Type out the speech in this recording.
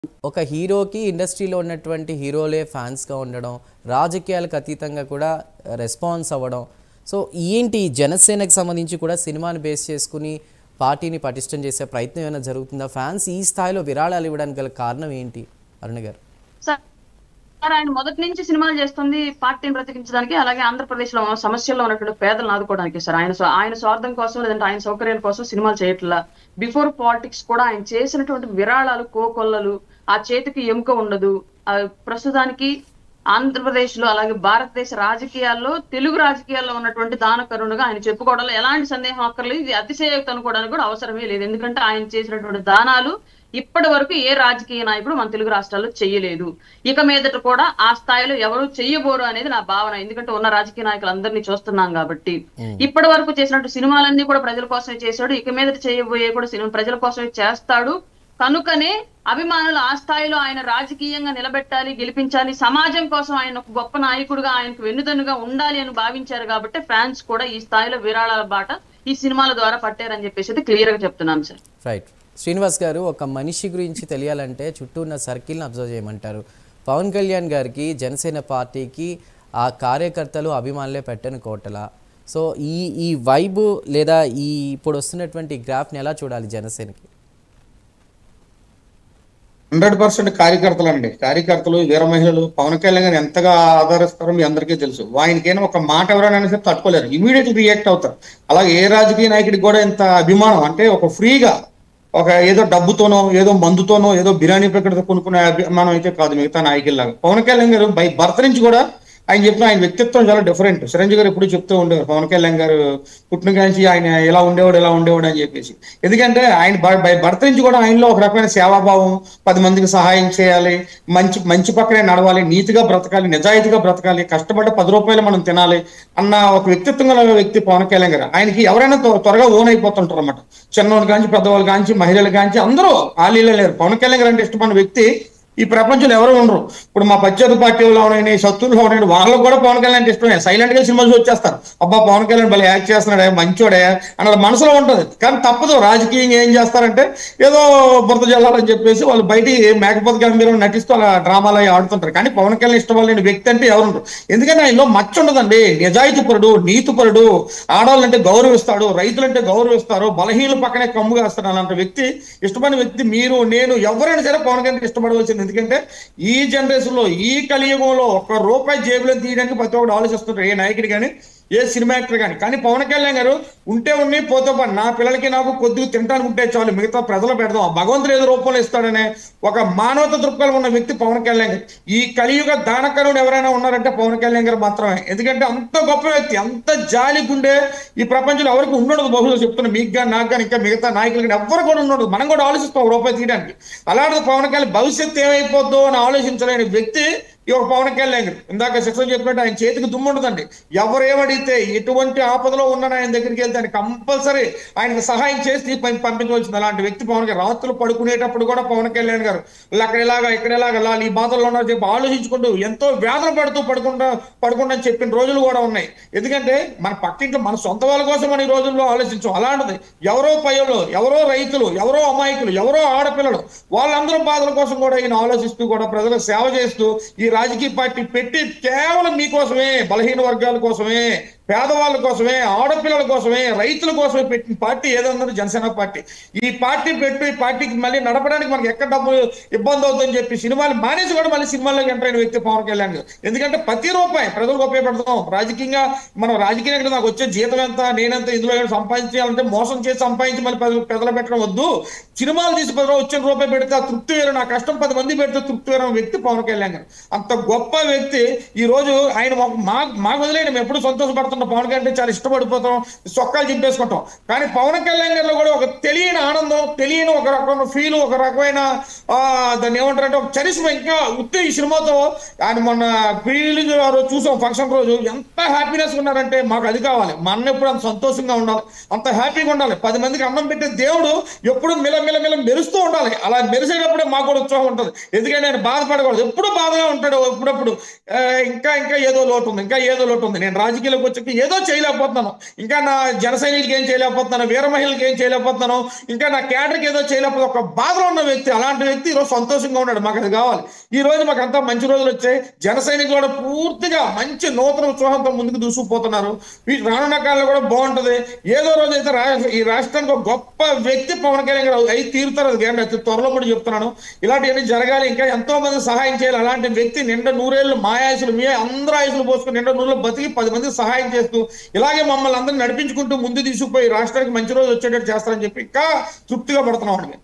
ఒక హీరోకి ఇండస్ట్రీలో ఉన్నటువంటి హీరోలే ఫ్యాన్స్గా ఉండడం, రాజకీయాలకు అతీతంగా కూడా రెస్పాన్స్ అవ్వడం. సో ఏంటి జనసేనకు సంబంధించి కూడా సినిమాని బేస్ చేసుకుని పార్టీని పటిష్టం చేసే ప్రయత్నం ఏమైనా జరుగుతుందా? ఫ్యాన్స్ ఈ స్థాయిలో విరాళాలు ఇవ్వడానికి గల కారణం ఏంటి అరుణ్ గారు? సార్ ఆయన మొదటి నుంచి సినిమాలు చేస్తుంది పార్టీని బ్రతికించడానికి, అలాగే ఆంధ్రప్రదేశ్ లో సమస్యల్లో ఉన్నటువంటి పేదలను ఆదుకోవడానికి సార్. ఆయన స్వార్థం కోసం లేదంటే ఆయన సౌకర్యాల కోసం సినిమాలు చేయట్లా. బిఫోర్ పాలిటిక్స్ కూడా ఆయన చేసినటువంటి విరాళాలు కోకొల్లలు, ఆ చేతికి ఎముక ఉండదు. ప్రస్తుతానికి ఆంధ్రప్రదేశ్ లో అలాగే భారతదేశ రాజకీయాల్లో, తెలుగు రాజకీయాల్లో ఉన్నటువంటి దాన కరుణగా ఆయన చెప్పుకోవడంలో ఎలాంటి సందేహం అక్కర్లేదు. ఇది అతిశయోక్తి అనుకోవడానికి కూడా అవసరమే లేదు. ఎందుకంటే ఆయన చేసినటువంటి దానాలు ఇప్పటి వరకు ఏ రాజకీయ నాయకుడు మన తెలుగు రాష్ట్రాల్లో చెయ్యలేదు. ఇక మీదట కూడా ఆ స్థాయిలో ఎవరు చెయ్యబోరు అనేది నా భావన. ఎందుకంటే ఉన్న రాజకీయ నాయకులందరినీ చూస్తున్నాం కాబట్టి. ఇప్పటి వరకు చేసినట్టు సినిమాలన్నీ కూడా ప్రజల కోసమే చేశాడు. ఇక మీదట చేయబోయే కూడా సినిమా ప్రజల కోసమే చేస్తాడు. కనుకనే అభిమానులు ఆ స్థాయిలో ఆయన రాజకీయంగా నిలబెట్టాలి, గెలిపించాలి, సమాజం కోసం ఆయన ఒక గొప్ప నాయకుడుగా, ఆయనకు వెన్నుదన్నుగా ఉండాలి అని భావించారు. కాబట్టి ఫ్యాన్స్ కూడా ఈ స్థాయిలో విరాళాల బాట ఈ సినిమాల ద్వారా పట్టారని చెప్పేసి క్లియర్ గా చెప్తున్నాం సార్. రైట్. శ్రీనివాస్ గారు, ఒక మనిషి గురించి తెలియాలంటే చుట్టూ ఉన్న సర్కిల్ని అబ్జర్వ్ చేయమంటారు. పవన్ కళ్యాణ్ గారికి, జనసేన పార్టీకి ఆ కార్యకర్తలు అభిమానులే పెట్టని కోటలా. సో ఈ వైబ్ లేదా ఈ ఇప్పుడు వస్తున్నటువంటి గ్రాఫ్ని ఎలా చూడాలి జనసేనకి? 100% కార్యకర్తలు అండి. కార్యకర్తలు, వీర మహిళలు పవన్ కళ్యాణ్ గారిని ఎంతగా ఆదరిస్తారో మీ అందరికీ తెలుసు. ఆయనకైనా ఒక మాట ఎవరైనా సరే తట్టుకోలేరు, ఇమీడియట్ రియాక్ట్ అవుతారు. అలాగే ఏ రాజకీయ నాయకుడికి కూడా ఇంత అభిమానం, అంటే ఒక ఫ్రీగా ఒక ఏదో డబ్బుతోనో ఏదో మందుతోనో ఏదో బిర్యానీ ప్యాకెట్తో కొనుక్కునే అభిమానం అయితే కాదు మిగతా నాయకుల్లాగా. పవన్ కళ్యాణ్ గారు బై బర్త్ నుంచి కూడా ఆయన చెప్పిన ఆయన వ్యక్తిత్వం చాలా డిఫరెంట్. చిరంజీవి గారు ఎప్పుడు చెప్తూ ఉండేవారు పవన్ కళ్యాణ్ గారు పుట్టిన కాంచి ఆయన ఎలా ఉండేవాడు అని చెప్పేసి. ఎందుకంటే ఆయన బై బర్త్ నుంచి కూడా ఆయనలో ఒక రకమైన సేవాభావం, 10 మందికి సహాయం చేయాలి, మంచి పక్కనే నడవాలి, నీతిగా బ్రతకాలి, నిజాయితీగా బ్రతకాలి, కష్టపడ్డ 10 రూపాయలు మనం తినాలి అన్న ఒక వ్యక్తిత్వం గల వ్యక్తి పవన్ కళ్యాణ్ గారు. ఆయనకి ఎవరైనా త్వరగా ఓన్ అయిపోతుంటారు అన్నమాట. చిన్నవాళ్ళు కాంచి, పెద్దవాళ్ళు కాంచి, మహిళలు కాంచి అందరూ ఖాళీలో లేరు. పవన్ కళ్యాణ్ గారు అంటే ఇష్టమైన వ్యక్తి ఈ ప్రపంచంలో ఎవరు ఉండరు. ఇప్పుడు మా ప్రత్యర్థి పార్టీలో ఉన్నాయి, శత్రువులు ఉన్నాయి, వాళ్ళకు కూడా పవన్ కళ్యాణ్ అంటే ఇష్టమే. సైలెంట్ గా సినిమాలు వచ్చేస్తారు, అబ్బా పవన్ కళ్యాణ్ భలే యాక్ట్ చేస్తున్నాడే, మంచోడే అన్న మనసులో ఉంటుంది. కానీ తప్పదు, రాజకీయంగా ఏం చేస్తారంటే ఏదో బురద జల్లాలని చెప్పేసి వాళ్ళు బయటికి మేకపోతే గంభీరం నటిస్తూ అలా డ్రామాలు అవి ఆడుతుంటారు. కానీ పవన్ కళ్యాణ్ ఇష్టపడలేని వ్యక్తి అంటే ఎవరు ఉండరు. ఎందుకంటే ఆయనలో మచ్చ ఉండదండి. నిజాయితీపరుడు, నీతిపరుడు, ఆడవాళ్ళంటే గౌరవిస్తాడు, రైతులంటే గౌరవిస్తారు, బలహీనుల పక్కనే కమ్ము కాస్తాడు. అలాంటి వ్యక్తి, ఇష్టపడిన వ్యక్తి మీరు, నేను, ఎవరైనా సరే పవన్ కళ్యాణ్ ఇష్టపడవలసింది. ఎందుకంటే ఈ జనరేషన్ లో, ఈ కలియుగంలో ₹1 జేబులో తీయడానికి ప్రతి ఒక్కరు ఆలోచిస్తుంటారు, ఏ నాయకుడు కానీ ఏ సినిమా యాక్టర్ కానీ పవన్ కళ్యాణ్ గారు ఉంటే ఉన్నాయి, పోతే పని, నా పిల్లలకి నాకు కొద్దిగా తింటానికి ఉంటే చాలు, మిగతా ప్రజలు పెడదాం, భగవంతుడు ఏదో రూపంలో ఇస్తాడనే ఒక మానవత దృక్పథం ఉన్న వ్యక్తి పవన్ కళ్యాణ్ గారు. ఈ కలియుగ దానకరుడు ఎవరైనా ఉన్నారంటే పవన్ కళ్యాణ్ గారు మాత్రమే. ఎందుకంటే అంత గొప్ప వ్యక్తి, అంత జాలి గుండె ఈ ప్రపంచంలో ఎవరికి ఉండదు. బహుశా చెప్తున్నా, మీకు కానీ నాకు కానీ ఇంకా మిగతా నాయకులు కానీ ఎవ్వరు కూడా ఉండదు. మనం కూడా ఆలోచిస్తాం ₹1 తీయడానికి. అలాంటి పవన్ కళ్యాణ్ భవిష్యత్తు ఏమైపోద్దో అని ఆలోచించలేని వ్యక్తి ఈ ఒక పవన్ కళ్యాణ్ గారు. ఇందాక శిక్షణ చెప్పినట్టు ఆయన చేతికి దుమ్ము ఉండదండి. ఎవరు ఏమడిగితే, ఎటువంటి ఆపదలో ఉన్నాను ఆయన దగ్గరికి వెళ్తే ఆయన కంపల్సరీ ఆయనకు సహాయం చేసి పంపించవలసింది. అలాంటి వ్యక్తి పవన్ కళ్యాణ్. రాత్రులు పడుకునేటప్పుడు కూడా పవన్ కళ్యాణ్ గారు అక్కడ ఎలాగా ఇక్కడ ఎలాగా ఈ బాధల్లో ఉన్నారో చెప్పి ఆలోచించుకుంటూ ఎంతో వేదన పడుతూ పడుకుంటా చెప్పిన రోజులు కూడా ఉన్నాయి. ఎందుకంటే మన పక్కింట్లో మన సొంత వాళ్ళ కోసం మనం ఈ రోజుల్లో ఆలోచించాం. అలాంటిది ఎవరో పయ్యలు, ఎవరో రైతులు, ఎవరో అమాయకులు, ఎవరో ఆడపిల్లలు, వాళ్ళందరూ బాధల కోసం కూడా ఈయన ఆలోచిస్తూ కూడా ప్రజలకు సేవ చేస్తూ ఈ రాజకీయ పార్టీ పెట్టి కేవలం మీకోసమే, బలహీన వర్గాల కోసమే, పేదవాళ్ళ కోసమే, ఆడపిల్లల కోసమే, రైతుల కోసమే పెట్టిన పార్టీ ఏదన్నా జనసేన పార్టీ. ఈ పార్టీ పెట్టి ఈ పార్టీకి మళ్ళీ నడపడానికి మనకి ఎక్కడ డబ్బులు ఇబ్బంది అవుతుందని చెప్పి సినిమాలు మానేసి కూడా మళ్ళీ సినిమాల్లోకి ఎంటర్ అయిన వ్యక్తి పవన్ కళ్యాణ్ గారు. ఎందుకంటే ప్రతి రూపాయి ప్రజలకు ఉపయోగపడతాం. రాజకీయంగా మనం రాజకీయంగా నాకు వచ్చే జీతం ఎంత, నేనెంత, ఇందులో సంపాదించాలంటే మోసం చేసి సంపాదించి మళ్ళీ ప్రజలు పెట్టడం వద్దు. సినిమాలు తీసి వచ్చిన రూపాయి పెడితే ఆ తృప్తి వేరు, నా కష్టం 10 మంది పెడితే తృప్తి వేరే వ్యక్తి పవన్ కళ్యాణ్ గారు. అంత గొప్ప వ్యక్తి. ఈ రోజు ఆయన మాకు వదిలేయండి, మేము ఎప్పుడు సంతోషపడుతున్నాం. పవన్ కళ్యాణ్ చాలా ఇష్టపడిపోతాం, సొక్కాలు చింపేసుకుంటాం. కానీ పవన్ కళ్యాణ్ గారిలో కూడా ఒక తెలియని ఆనందం, తెలియని ఒక రకమైన ఫీల్, ఒక రకమైన దాన్ని ఏమంటారంటే ఒక చరిష్మ. ఇంకా ఉత్తే ఈ సినిమాతో ఆయన మొన్న ప్రీలీజ్ చూసాం, ఫంక్షన్ రోజు ఎంత హ్యాపీనెస్ ఉన్నారంటే మాకు అది కావాలి, మా అన్న ఎప్పుడు అంత సంతోషంగా ఉండాలి, అంత హ్యాపీగా ఉండాలి. 10 మందికి అన్నం పెట్టే దేవుడు ఎప్పుడు మిల మెరుస్తూ ఉండాలి. అలా మెరిసేటప్పుడే మాకు కూడా ఉత్సాహం ఉంటుంది. ఎందుకంటే ఆయన బాధపడకూడదు, ఎప్పుడు బాధగా ఉంటాడు. ఎప్పుడప్పుడు ఇంకా ఏదో లోటు ఉంది, నేను రాజకీయాలకు వచ్చి చెప్పి ఏదో చేయలేకపోతున్నాను, ఇంకా నా జన సైనికులకి ఏం చేయలేకపోతున్నాను, వీర మహిళలకి ఏం చేయలేకపోతున్నాను, ఇంకా నా క్యాడర్కి ఏదో చేయలేకపోతే ఒక బాధలో ఉన్న వ్యక్తి, అలాంటి వ్యక్తి ఈరోజు సంతోషంగా ఉన్నాడు. మాకు అది కావాలి. ఈ రోజు మాకు అంతా మంచి రోజులు వచ్చాయి. జన సైనికులు కూడా పూర్తిగా మంచి నూతన ఉత్సాహంతో ముందుకు దూసుకుపోతున్నారు. వీటి రానున్న కాలంలో కూడా బాగుంటది. ఏదో రోజు అయితే ఈ రాష్ట్రానికి ఒక గొప్ప వ్యక్తి పవన్ కళ్యాణ్ గారు అయి తీరుతారు. అది అతి త్వరలో కూడా చెప్తున్నాను. ఇలాంటివన్నీ జరగాలి, ఇంకా ఎంతో మంది సహాయం చేయాలి. అలాంటి వ్యక్తి నిండా నూరేళ్ళు మా ఆయుసులు, మీ అందరూ ఆయుసులు పోసుకుని నిండా నూరులో బతికి 10 మందికి సహాయం చేస్తూ ఇలాగే మమ్మల్ని అందరినీ నడిపించుకుంటూ ముందు తీసుకుపోయి రాష్ట్రానికి మంచి రోజు వచ్చేటట్టు చేస్తారని చెప్పి ఇంకా తృప్తిగా పడుతున్నాం అండి.